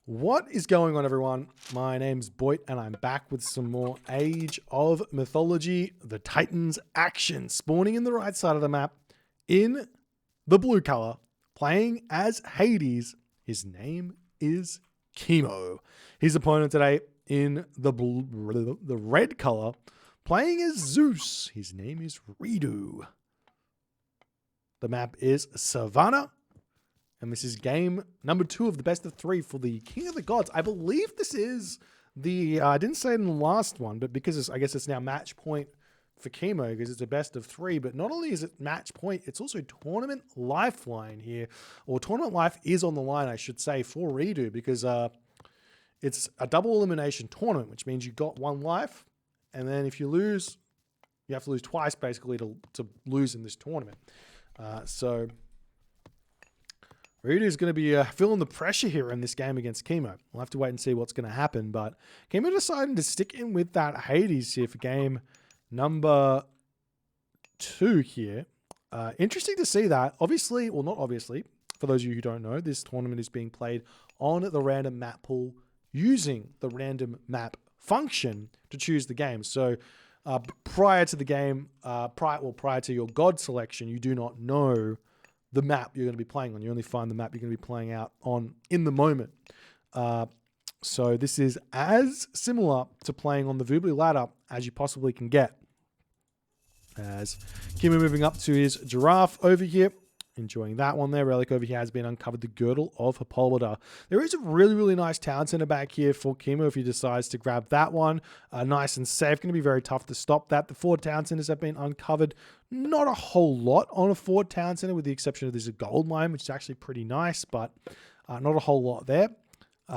What is going on, everyone? My name's Boit, and I'm back with some more Age of Mythology, the Titans action, spawning in the right side of the map in the blue color, playing as Hades. His name is Kimo. His opponent today in the red color, playing as Zeus. His name is ReDo. The map is Savannah. And this is game number 2 of the best of 3 for the King of the Gods. I believe this is the, I didn't say it in the last one, but because I guess it's now match point for Kimo because it's a best of 3. But not only is it match point, it's also tournament lifeline here. Or tournament life is on the line, I should say, for ReDo because it's a double elimination tournament, which means you got 1 life. And then if you lose, you have to lose twice basically to lose in this tournament. So ReDo is going to be feeling the pressure here in this game against Kimo. We'll have to wait and see what's going to happen. But Kimo decided to stick in with that Hades here for game number 2 here. Interesting to see that. Obviously, well, not obviously, for those of you who don't know, this tournament is being played on the random map pool using the random map function to choose the game. So prior to the game, prior to your god selection, you do not know the map you're going to be playing on. You only find the map you're going to be playing out on in the moment. So this is as similar to playing on the Vubli ladder as you possibly can get. As Kimo moving up to his giraffe over here. Enjoying that one there. Relic over here has been uncovered. The girdle of Hippolyta. There is a really, really nice town center back here for Kimo if he decides to grab that one. Nice and safe. Going to be very tough to stop that. The 4 town centers have been uncovered. Not a whole lot on a 4 town center with the exception of there's a gold mine, which is actually pretty nice, but not a whole lot there.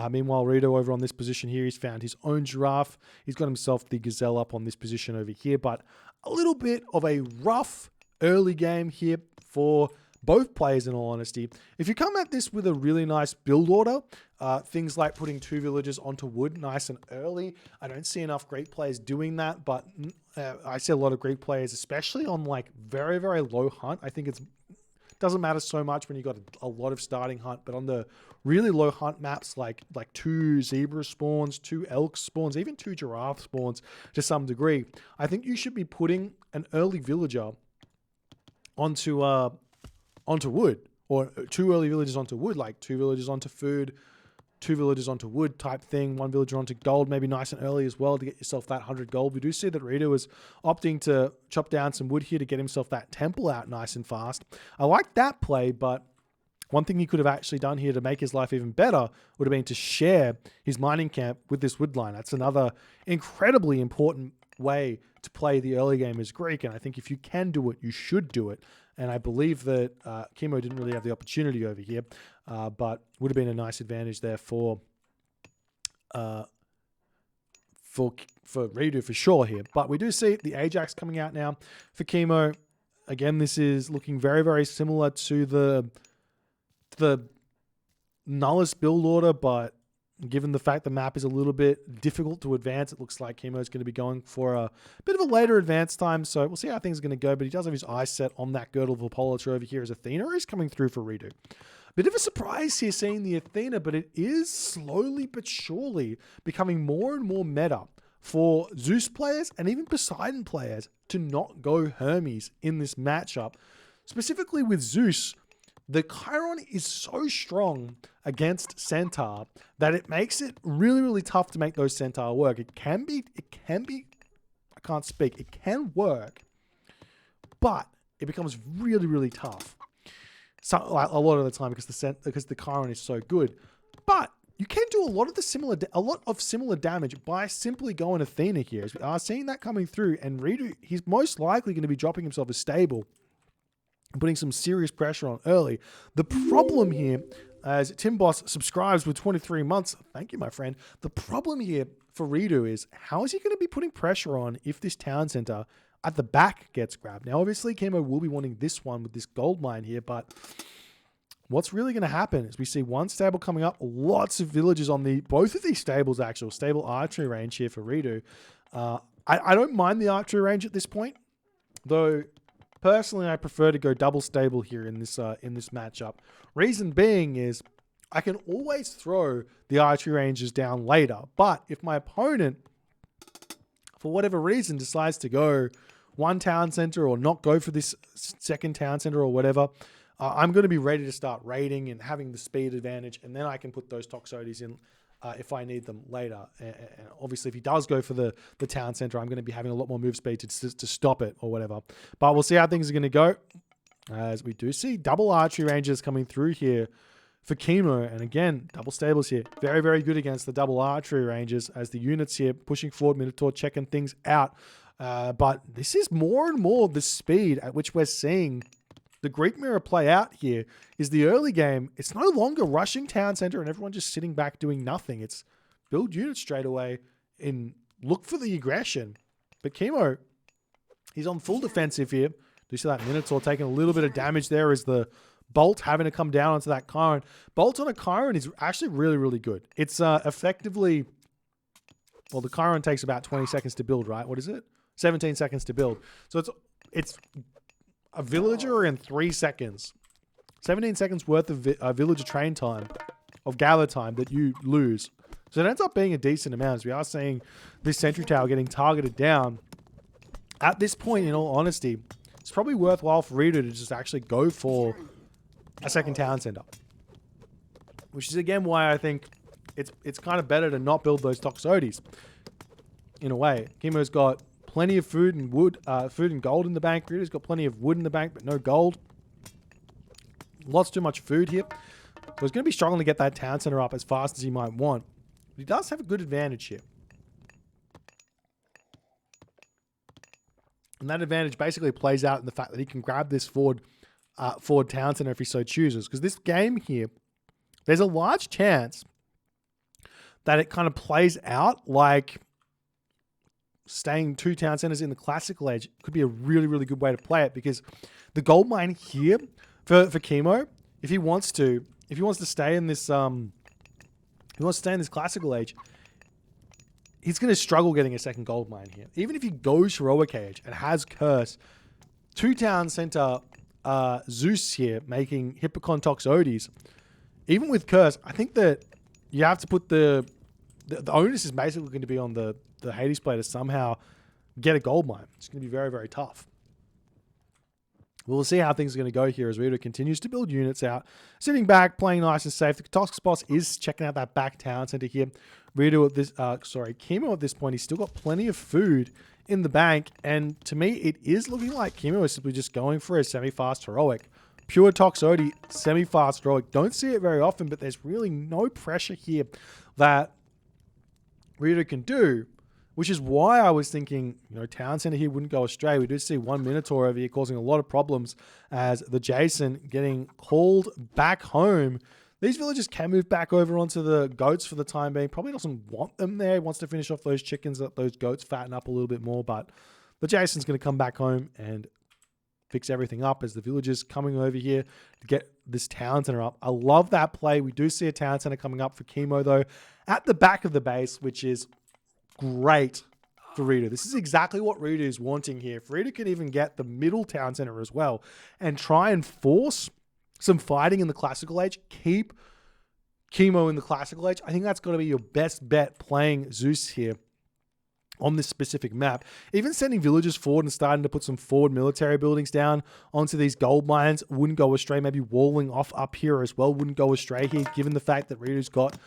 Meanwhile, ReDo over on this position here, he's found his own giraffe. He's got himself the gazelle up on this position over here, but a little bit of a rough early game here for both players, in all honesty. If you come at this with a really nice build order, things like putting 2 villagers onto wood nice and early, I don't see enough great players doing that, but I see a lot of great players, especially on like very, very low hunt. I think it doesn't matter so much when you got a lot of starting hunt, but on the really low hunt maps like 2 zebra spawns, 2 elk spawns, even 2 giraffe spawns to some degree, I think you should be putting an early villager onto wood, or 2 early villagers onto wood, like 2 villagers onto food, 2 villagers onto wood type thing, 1 villager onto gold, maybe nice and early as well to get yourself that 100 gold. We do see that ReDo is opting to chop down some wood here to get himself that temple out nice and fast. I like that play, but one thing he could have actually done here to make his life even better would have been to share his mining camp with this wood line. That's another incredibly important way to play the early game as Greek, and I think if you can do it, you should do it. And I believe that Kimo didn't really have the opportunity over here, but would have been a nice advantage there for ReDo for sure here. But we do see the Ajax coming out now for Kimo. Again, this is looking very, very similar to the Nullus build order, but given the fact the map is a little bit difficult to advance, it looks like Kimo is going to be going for a bit of a later advance time. So we'll see how things are going to go. But he does have his eyes set on that girdle of Hippolyta over here as Athena is coming through for ReDo. Bit of a surprise here seeing the Athena, but it is slowly but surely becoming more and more meta for Zeus players and even Poseidon players to not go Hermes in this matchup. Specifically with Zeus, the Chiron is so strong against Centaur that it makes it really, really tough to make those Centaur work. It can be, I can't speak, it can work, but it becomes really, really tough. So, like, a lot of the time because the Chiron is so good. But you can do a lot of similar damage by simply going Athena here. As we are seeing that coming through, and ReDo, he's most likely going to be dropping himself a stable, putting some serious pressure on early. The problem here, as Tim Boss subscribes with 23 months, thank you, my friend. The problem here for ReDo is how is he going to be putting pressure on if this town center at the back gets grabbed? Now, obviously, Kimo will be wanting this one with this gold mine here, but what's really going to happen is we see 1 stable coming up, lots of villagers on both of these stables, actual stable archery range here for ReDo. I don't mind the archery range at this point, though. Personally, I prefer to go double stable here in this matchup. Reason being is I can always throw the archery ranges down later. But if my opponent, for whatever reason, decides to go one town center or not go for this second town center or whatever, I'm going to be ready to start raiding and having the speed advantage, and then I can put those Toxotes in if I need them later. And obviously, if he does go for the town center, I'm going to be having a lot more move speed to stop it or whatever. But we'll see how things are going to go, as we do see double archery ranges coming through here for Kimo. And again, double stables here. Very, very good against the double archery ranges, as the units here pushing forward, Minotaur checking things out. But this is more and more the speed at which we're seeing the Greek Mirror play out here. Is the early game, it's no longer rushing town center and everyone just sitting back doing nothing. It's build units straight away and look for the aggression. But Kimo, he's on full defensive here. Do you see that Minotaur taking a little bit of damage there as the Bolt having to come down onto that Chiron. Bolt on a Chiron is actually really, really good. It's effectively, well, the Chiron takes about 20 seconds to build, right? What is it? 17 seconds to build. So it's a villager in 3 seconds. 17 seconds worth of villager train time, of gather time that you lose. So it ends up being a decent amount, as we are seeing this sentry tower getting targeted down. At this point, in all honesty, it's probably worthwhile for ReDo to just actually go for a second town center. Which is again why I think it's kind of better to not build those Toxotes. In a way, Kimo's got plenty of food and wood, food and gold in the bank. ReDo's got plenty of wood in the bank, but no gold. Lots too much food here. So he's going to be struggling to get that town center up as fast as he might want. But he does have a good advantage here. And that advantage basically plays out in the fact that he can grab this forward town center if he so chooses. Because this game here, there's a large chance that it kind of plays out like staying 2 town centers in the classical age. Could be a really, really good way to play it, because the gold mine here for Kimo, if he wants to stay in this classical age, he's going to struggle getting a second gold mine here. Even if he goes heroic age and has curse, 2 town center Zeus here making Hippocon Toxotes, even with curse, I think that you have to put the onus is basically going to be on the Hades player to somehow get a gold mine. It's going to be very, very tough. We'll see how things are going to go here as ReDo continues to build units out. Sitting back, playing nice and safe. The Tox boss is checking out that back town center here. Kimo at this point, he's still got plenty of food in the bank. And to me, it is looking like Kimo is simply just going for a semi-fast heroic. Pure Toxote, semi-fast heroic. Don't see it very often, but there's really no pressure here that ReDo can do. Which is why I was thinking, town center here wouldn't go astray. We do see one Minotaur over here causing a lot of problems as the Jason getting called back home. These villagers can move back over onto the goats for the time being. Probably doesn't want them there. He wants to finish off those chickens, let those goats fatten up a little bit more. But the Jason's going to come back home and fix everything up as the villagers coming over here to get this town center up. I love that play. We do see a town center coming up for Kimo, though, at the back of the base, which is great for ReDo. This is exactly what ReDo is wanting here. If ReDo can even get the middle town center as well and try and force some fighting in the classical age, keep Kimo in the classical age, I think that's got to be your best bet playing Zeus here on this specific map. Even sending villagers forward and starting to put some forward military buildings down onto these gold mines wouldn't go astray. Maybe walling off up here as well wouldn't go astray here, given the fact that ReDo's got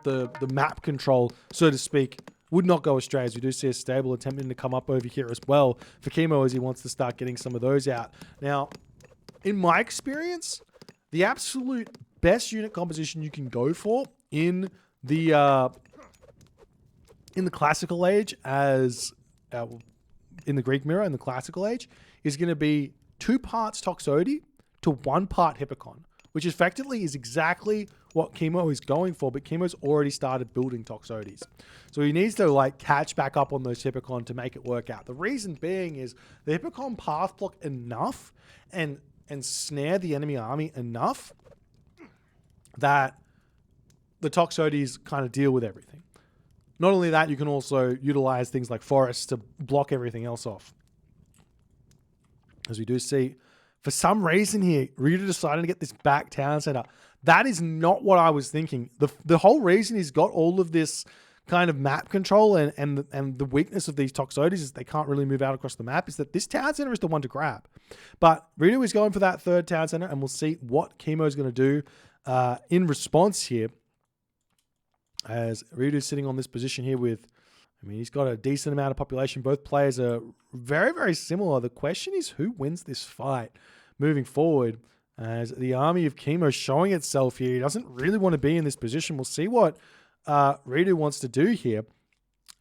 the map control, so to speak. Would not go astray, as we do see a stable attempting to come up over here as well for Kimo as he wants to start getting some of those out. Now, in my experience, the absolute best unit composition you can go for in the classical age, as in the Greek Mirror in the classical age, is going to be 2 parts Toxote to 1 part Hippocon, which effectively is exactly what Kimo is going for, but Kimo's already started building Toxotes. So he needs to catch back up on those Hippocon to make it work out. The reason being is the Hippocon path block enough and snare the enemy army enough that the Toxotes kind of deal with everything. Not only that, you can also utilize things like forests to block everything else off. As we do see, for some reason here, ReDo decided to get this back town center. That is not what I was thinking. The whole reason he's got all of this kind of map control and the weakness of these Toxotes is they can't really move out across the map, is that this town center is the one to grab. But ReDo is going for that third town center, and we'll see what Kimo is going to do in response here. As ReDo is sitting on this position here with, I mean, he's got a decent amount of population. Both players are very, very similar. The question is who wins this fight moving forward, as the army of Kimo showing itself here. He doesn't really want to be in this position. We'll see what ReDo wants to do here,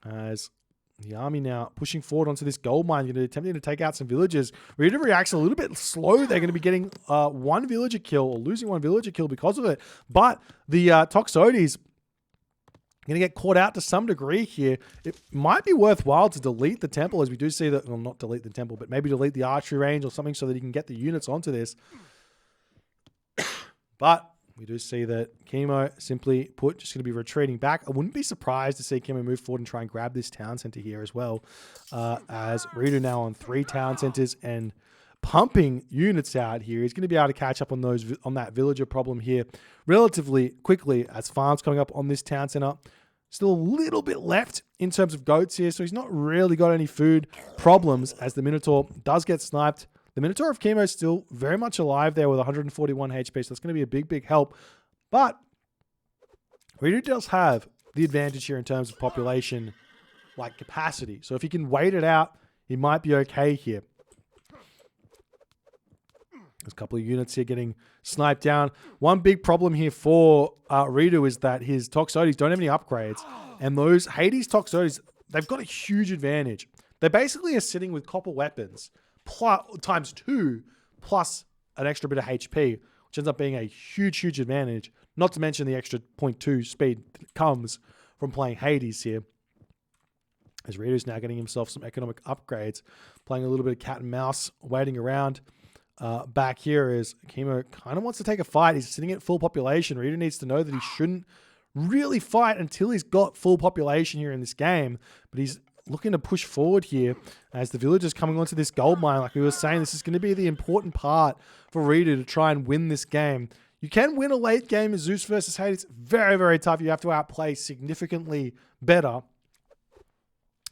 as the army now pushing forward onto this gold mine, going to be attempting to take out some villagers. ReDo reacts a little bit slow. They're going to be getting one villager kill, or losing one villager kill because of it. But the Toxotes going to get caught out to some degree here. It might be worthwhile to delete the temple, as we do see that, well, not delete the temple, but maybe delete the archery range or something so that he can get the units onto this. But we do see that Kimo, simply put, just going to be retreating back. I wouldn't be surprised to see Kimo move forward and try and grab this town center here as well, as ReDo now on 3 town centers and pumping units out here. He's going to be able to catch up on that villager problem here relatively quickly, as farms coming up on this town center. Still a little bit left in terms of goats here, so he's not really got any food problems, as the Minotaur does get sniped. The Minotaur of Kimo is still very much alive there with 141 HP, so that's going to be a big, big help. But ReDo does have the advantage here in terms of population, like capacity. So if he can wait it out, he might be okay here. There's a couple of units here getting sniped down. One big problem here for ReDo is that his Toxotes don't have any upgrades. And those Hades Toxotes, they've got a huge advantage. They basically are sitting with copper weapons times 2 plus an extra bit of HP, which ends up being a huge, huge advantage. Not to mention the extra 0.2 speed that comes from playing Hades here. As ReDo's now getting himself some economic upgrades, playing a little bit of cat and mouse, waiting around. Back here is Kimo kind of wants to take a fight. He's sitting at full population. ReDo needs to know that he shouldn't really fight until he's got full population here in this game. But he's looking to push forward here as the villagers coming onto this gold mine. Like we were saying, this is going to be the important part for ReDo to try and win this game. You can win a late game as Zeus versus Hades. It's very, very tough. You have to outplay significantly better.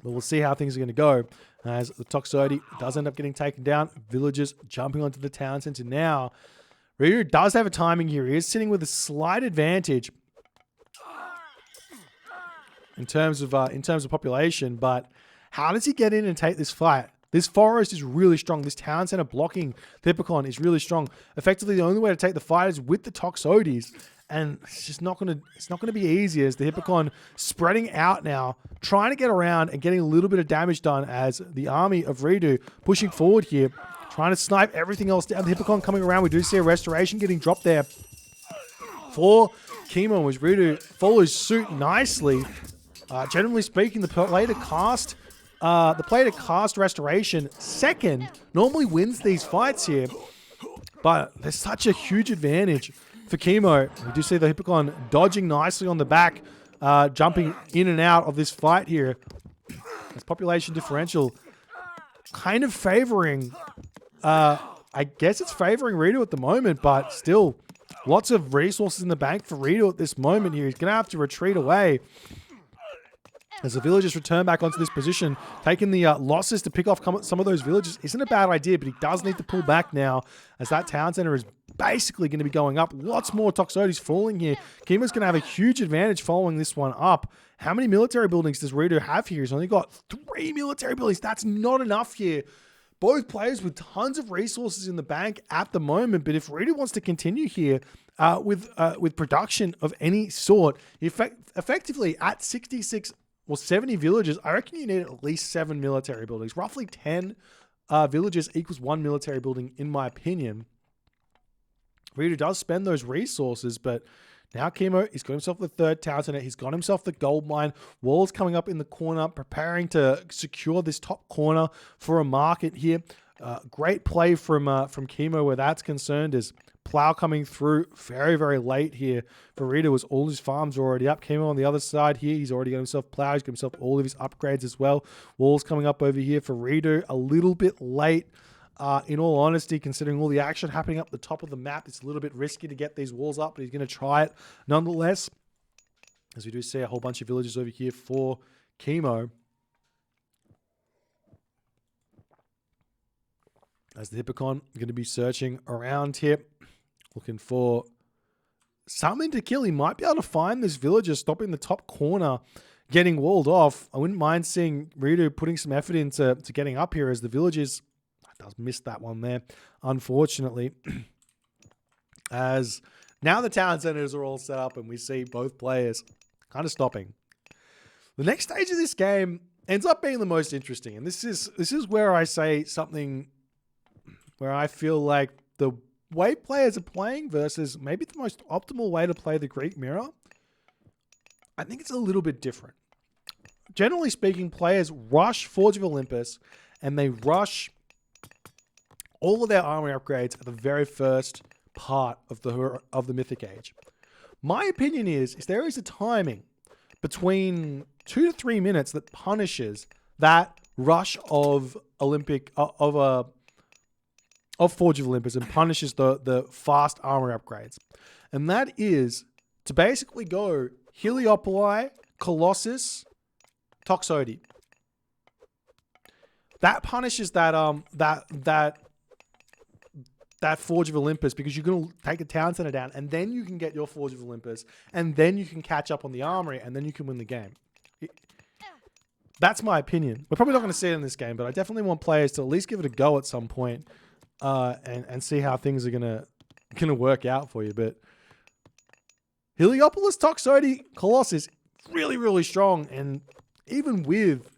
But we'll see how things are going to go, as the Toxote does end up getting taken down. Villagers jumping onto the town center now. ReDo does have a timing here. He is sitting with a slight advantage in terms of population, but how does he get in and take this fight? This forest is really strong. This town center blocking the Hippocon is really strong. Effectively, the only way to take the fight is with the Toxotes. And it's just not going to be easy, as the Hippocon spreading out now, trying to get around and getting a little bit of damage done, as the army of ReDo pushing forward here, trying to snipe everything else down. The Hippocon coming around. We do see a restoration getting dropped there for Kimo, as ReDo follows suit nicely. Generally speaking, the player to cast restoration second normally wins these fights here, but there's such a huge advantage for Kimo. We do see the Hippocon dodging nicely on the back, jumping in and out of this fight here. This population differential kind of favoring, I guess it's favoring ReDo at the moment, but still lots of resources in the bank for ReDo at this moment here. He's going to have to retreat away, as the villagers return back onto this position. Taking the losses to pick off some of those villagers isn't a bad idea, but he does need to pull back now, as that town center is basically going to be going up. Lots more Toxotes falling here. Kimo's going to have a huge advantage following this one up. How many military buildings does ReDo have here? He's only got 3 military buildings. That's not enough here. Both players with tons of resources in the bank at the moment, but if ReDo wants to continue here with production of any sort, effectively at 66 or 70 villages, I reckon you need at least 7 military buildings. Roughly 10 villages equals 1 military building, in my opinion. ReDo does spend those resources, but now Kimo, he's got himself the third town center. He's got himself the gold mine. Walls coming up in the corner, preparing to secure this top corner for a market here. Great play from Kimo where that's concerned, is plow coming through very, very late here for ReDo, as all his farms are already up. Kimo on the other side here, he's already got himself plow. He's got himself all of his upgrades as well. Walls coming up over here for ReDo a little bit late. In all honesty, considering all the action happening up the top of the map, it's a little bit risky to get these walls up, but he's going to try it nonetheless. As we do see a whole bunch of villagers over here for Kimo. As the Hippocon going to be searching around here, looking for something to kill. He might be able to find this villager stopping the top corner, getting walled off. I wouldn't mind seeing ReDo putting some effort into getting up here as the villagers does miss that one there, unfortunately. As now the town centers are all set up and we see both players kind of stopping. The next stage of this game ends up being the most interesting. And this is where I say something where I feel like the way players are playing versus maybe the most optimal way to play the Greek Mirror, I think it's a little bit different. Generally speaking, players rush Forge of Olympus and they rush all of their armory upgrades at the very first part of the Mythic Age. My opinion is there is a timing between 2 to 3 minutes that punishes that rush of Forge of Olympus and punishes the fast armory upgrades. And that is to basically go Heliopoli, Colossus, Toxotes. That punishes that Forge of Olympus, because you're going to take a town center down and then you can get your Forge of Olympus and then you can catch up on the armory and then you can win the game. That's my opinion. We're probably not going to see it in this game, but I definitely want players to at least give it a go at some point and see how things are going to work out for you. But Heliopolis, Toxotes, Colossus, really, really strong. And even with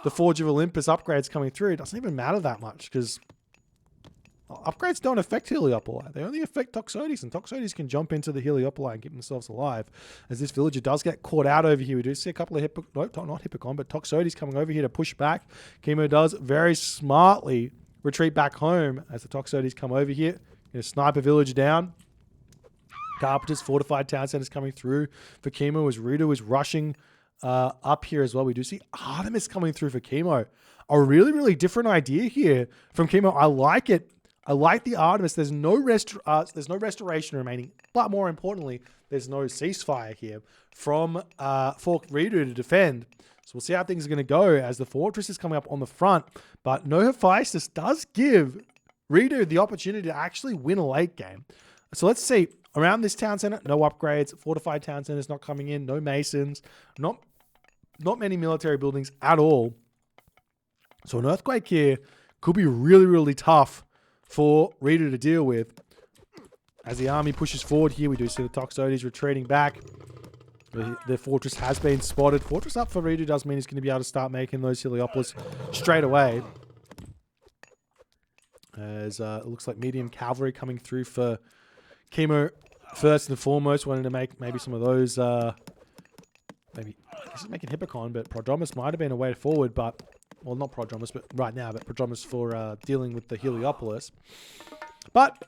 the Forge of Olympus upgrades coming through, it doesn't even matter that much because upgrades don't affect Heliopoli. They only affect Toxotes, and Toxotes can jump into the Heliopoli and keep themselves alive. As this villager does get caught out over here, we do see a couple of not Hippocon, but Toxotes coming over here to push back. Kimo does very smartly retreat back home as the Toxotes come over here. Gonna snipe a villager down. Carpenter's fortified town centers coming through for Kimo as ReDo is rushing up here as well. We do see Artemis coming through for Kimo. A really, really different idea here from Kimo. I like it. I like the Artemis. There's no restoration remaining, but more importantly, there's no ceasefire here from for ReDo to defend. So we'll see how things are going to go as the fortress is coming up on the front. But no Hephaestus does give ReDo the opportunity to actually win a late game. So let's see. Around this town center, no upgrades. Fortified town centers not coming in. No masons. Not many military buildings at all. So an earthquake here could be really, really tough for ReDo to deal with. As the army pushes forward here, we do see the Toxotes retreating back. The fortress has been spotted. Fortress up for ReDo does mean he's going to be able to start making those Heliopolis straight away. As it looks like medium cavalry coming through for Kimo first and foremost, wanting to make maybe some of those, maybe, this is making Hippocon, but Prodromus might have been a way forward, but, well, not Prodromus, but right now, but Prodromus for dealing with the Heliopolis. But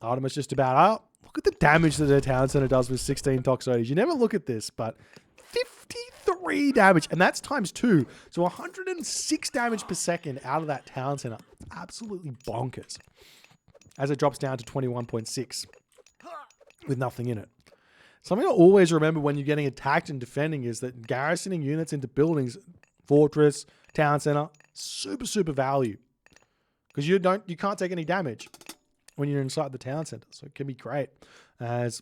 Artemis just about out. Look at the damage that their town center does with 16 Toxotes. You never look at this, but 53 damage, and that's times 2. So 106 damage per second out of that town center. It's absolutely bonkers. As it drops down to 21.6 with nothing in it. Something to always remember when you're getting attacked and defending is that garrisoning units into buildings, fortress, town center, super, super value. Because you can't take any damage when you're inside the town center. So it can be great. As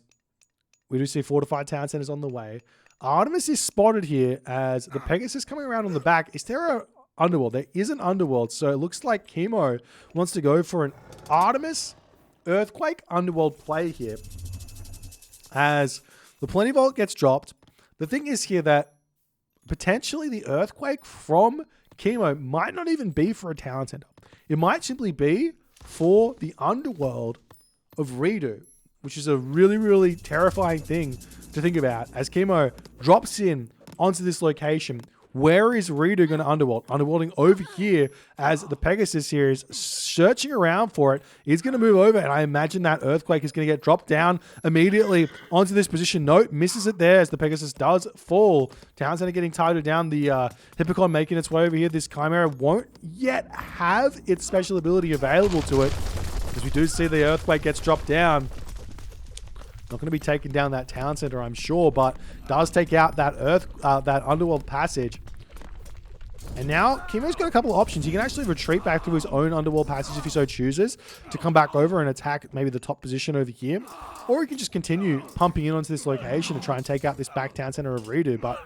we do see fortified town centers on the way. Artemis is spotted here as the Pegasus coming around on the back. Is there a underworld? There is an underworld. So it looks like Kimo wants to go for an Artemis Earthquake underworld play here. As the Plenty Vault gets dropped. The thing is here that potentially the Earthquake from Kimo might not even be for a town center. It might simply be for the underworld of ReDo, which is a really, really terrifying thing to think about as Kimo drops in onto this location Where is ReDo going to underworld? Underworlding over here as the Pegasus here is searching around for it. He's going to move over, and I imagine that Earthquake is going to get dropped down immediately onto this position. Note, misses it there as the Pegasus does fall. Town Center getting tighter down. The Hippocon making its way over here. This Chimera won't yet have its special ability available to it, as we do see the Earthquake gets dropped down. Not going to be taking down that town center, I'm sure, but does take out that that underworld passage. And now Kimo's got a couple of options. He can actually retreat back to his own underworld passage if he so chooses to come back over and attack maybe the top position over here, or he can just continue pumping in onto this location to try and take out this back town center of ReDo. But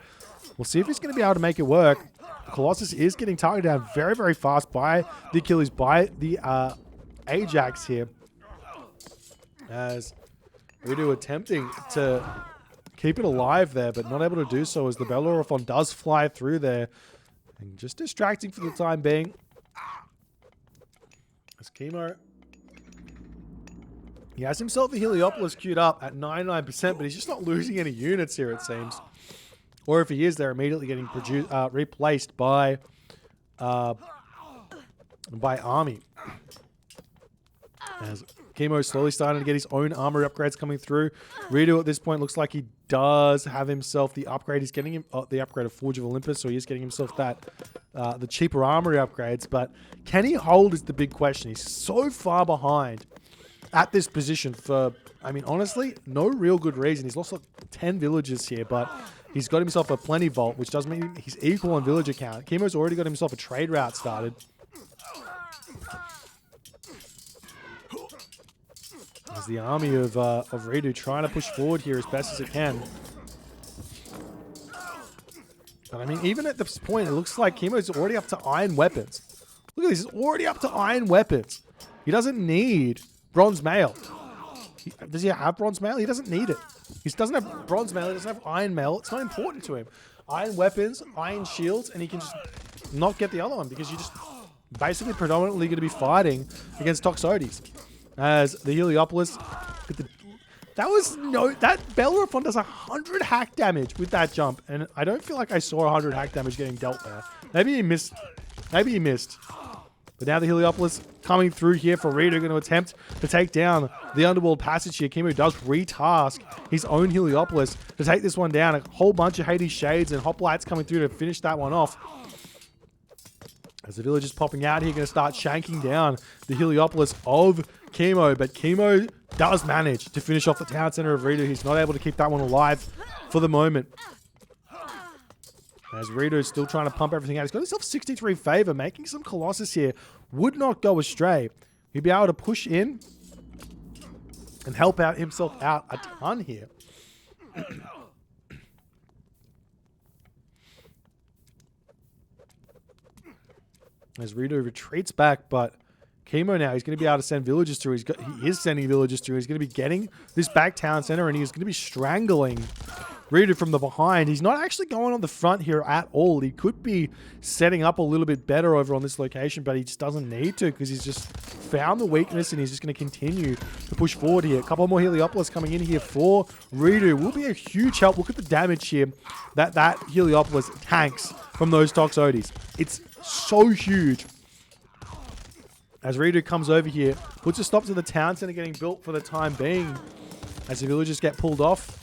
we'll see if he's going to be able to make it work. Colossus is getting targeted down very, very fast by the Achilles, by the Ajax here, as ReDo attempting to keep it alive there, but not able to do so as the Bellerophon does fly through there. And just distracting for the time being. As Kimo, he has himself a Heliopolis queued up at 99%, but he's just not losing any units here, it seems. Or if he is, they're immediately getting replaced by Army. As Kimo slowly starting to get his own armor upgrades coming through. ReDo at this point looks like he does have himself the upgrade. He's getting him the upgrade of Forge of Olympus, so he is getting himself that the cheaper armory upgrades. But can he hold is the big question. He's so far behind at this position for, I mean, honestly, no real good reason. He's lost like 10 villages here, but he's got himself a plenty vault, which does mean he's equal on villager count. Kimo's already got himself a trade route started. As the army of ReDo trying to push forward here as best as it can. But I mean, even at this point, it looks like Kimo's already up to iron weapons. Look at this, he's already up to iron weapons. He doesn't need bronze mail. Does he have bronze mail? He doesn't need it. He doesn't have bronze mail, he doesn't have iron mail. It's not important to him. Iron weapons, iron shields, and he can just not get the other one because you're just basically predominantly going to be fighting against Toxotes. As the Heliopolis, that Bellerophon does 100 hack damage with that jump, and I don't feel like I saw 100 hack damage getting dealt there. Maybe he missed. Maybe he missed. But now the Heliopolis coming through here for ReDo, going to attempt to take down the underworld passage here. Kimo does retask his own Heliopolis to take this one down. A whole bunch of Hades Shades and Hoplites coming through to finish that one off. As the village is popping out here, going to start shanking down the Heliopolis of Kimo. But Kimo does manage to finish off the town center of ReDo. He's not able to keep that one alive for the moment. As ReDo is still trying to pump everything out. He's got himself 63 favor, making some Colossus here. Would not go astray. He'd be able to push in and help out himself out a ton here. As ReDo retreats back, but Kimo now, he's going to be able to send villagers through. He is sending villagers through. He's going to be getting this back town center, and he's going to be strangling ReDo from the behind. He's not actually going on the front here at all. He could be setting up a little bit better over on this location, but he just doesn't need to because he's just found the weakness, and he's just going to continue to push forward here. A couple more Heliopolis coming in here for ReDo. Will be a huge help. Look at the damage here that Heliopolis tanks from those Toxotes. It's so huge. As ReDo comes over here, puts a stop to the town center getting built for the time being. As the villagers get pulled off,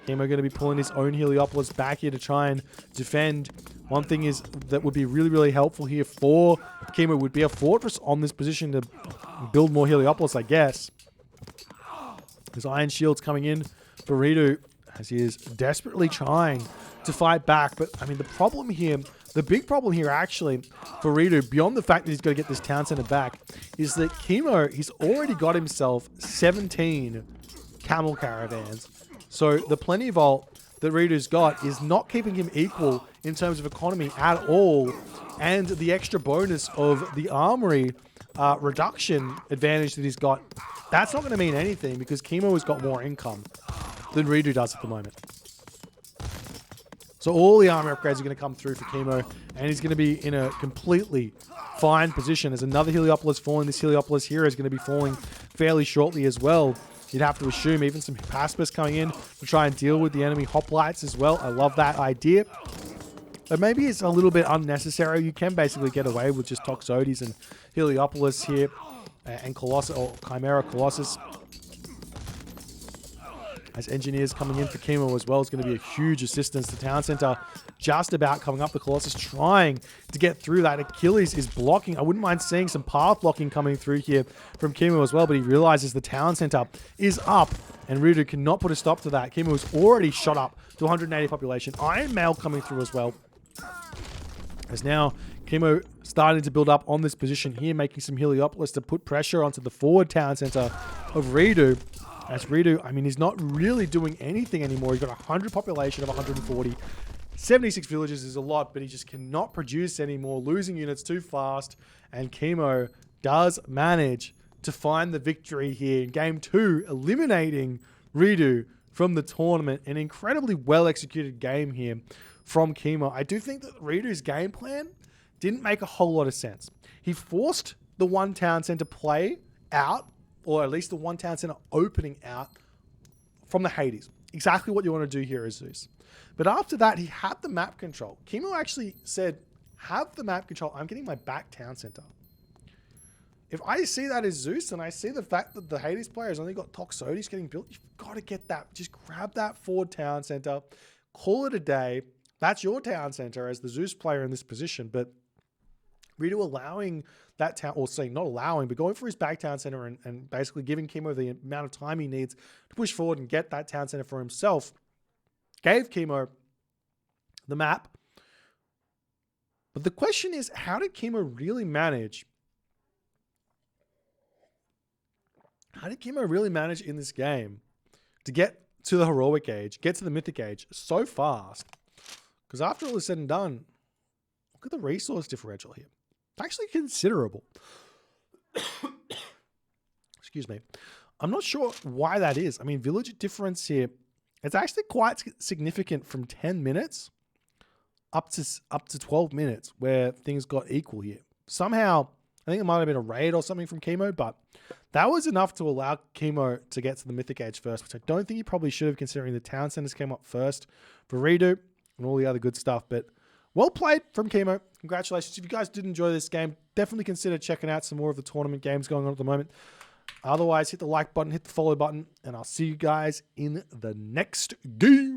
Kimo going to be pulling his own Heliopolis back here to try and defend. One thing is that would be really, really helpful here for Kimo would be a fortress on this position to build more Heliopolis, I guess. There's iron shields coming in for ReDo as he is desperately trying to fight back. But I mean, the problem here, the big problem here actually for ReDo, beyond the fact that he's got to get this town center back, is that Kimo, he's already got himself 17 camel caravans. So the plenty vault that ReDo's got is not keeping him equal in terms of economy at all. And the extra bonus of the armory reduction advantage that he's got, that's not going to mean anything because Kimo has got more income than ReDo does at the moment. So all the armor upgrades are going to come through for Kimo, and he's going to be in a completely fine position. As another Heliopolis falling, this Heliopolis here is going to be falling fairly shortly as well. You'd have to assume even some Paspis coming in to try and deal with the enemy hoplites as well. I love that idea. But maybe it's a little bit unnecessary. You can basically get away with just Toxotes and Heliopolis here. And Colossus, or Chimera Colossus. As Engineers coming in for Kimo as well is going to be a huge assistance. The Town Center just about coming up. The Colossus trying to get through that. Achilles is blocking. I wouldn't mind seeing some path blocking coming through here from Kimo as well, but he realizes the Town Center is up, and ReDo cannot put a stop to that. Kimo is already shot up to 180 population. Iron Mail coming through as well. As now Kimo starting to build up on this position here, making some Heliopolis to put pressure onto the forward Town Center of ReDo. As ReDo, I mean, he's not really doing anything anymore. He's got 100 population of 140. 76 villages is a lot, but he just cannot produce anymore, losing units too fast. And Kimo does manage to find the victory here in Game 2, eliminating ReDo from the tournament. An incredibly well-executed game here from Kimo. I do think that ReDo's game plan didn't make a whole lot of sense. He forced the one Town Center play out, or at least the one Town Center opening out from the Hades. Exactly what you want to do here as Zeus. But after that, he had the map control. Kimo actually said, have the map control. I'm getting my back Town Center. If I see that as Zeus, and I see the fact that the Hades player has only got Toxotes getting built, you've got to get that. Just grab that forward Town Center. Call it a day. That's your Town Center as the Zeus player in this position. But ReDo allowing that town, or saying not allowing, but going for his back Town Center and basically giving Kimo the amount of time he needs to push forward and get that Town Center for himself, gave Kimo the map. But the question is, how did Kimo really manage? How did Kimo really manage in this game to get to the heroic age, get to the mythic age so fast? Because after all is said and done, look at the resource differential here. Actually considerable. Excuse me. I'm not sure why that is. I mean, village difference here, it's actually quite significant from 10 minutes up to 12 minutes where things got equal here. Somehow, I think it might have been a raid or something from Kimo, but that was enough to allow Kimo to get to the mythic age first, which I don't think he probably should have, considering the Town Centers came up first for ReDo and all the other good stuff. But well played from Kimo. Congratulations. If you guys did enjoy this game, definitely consider checking out some more of the tournament games going on at the moment. Otherwise, hit the like button, hit the follow button, and I'll see you guys in the next game.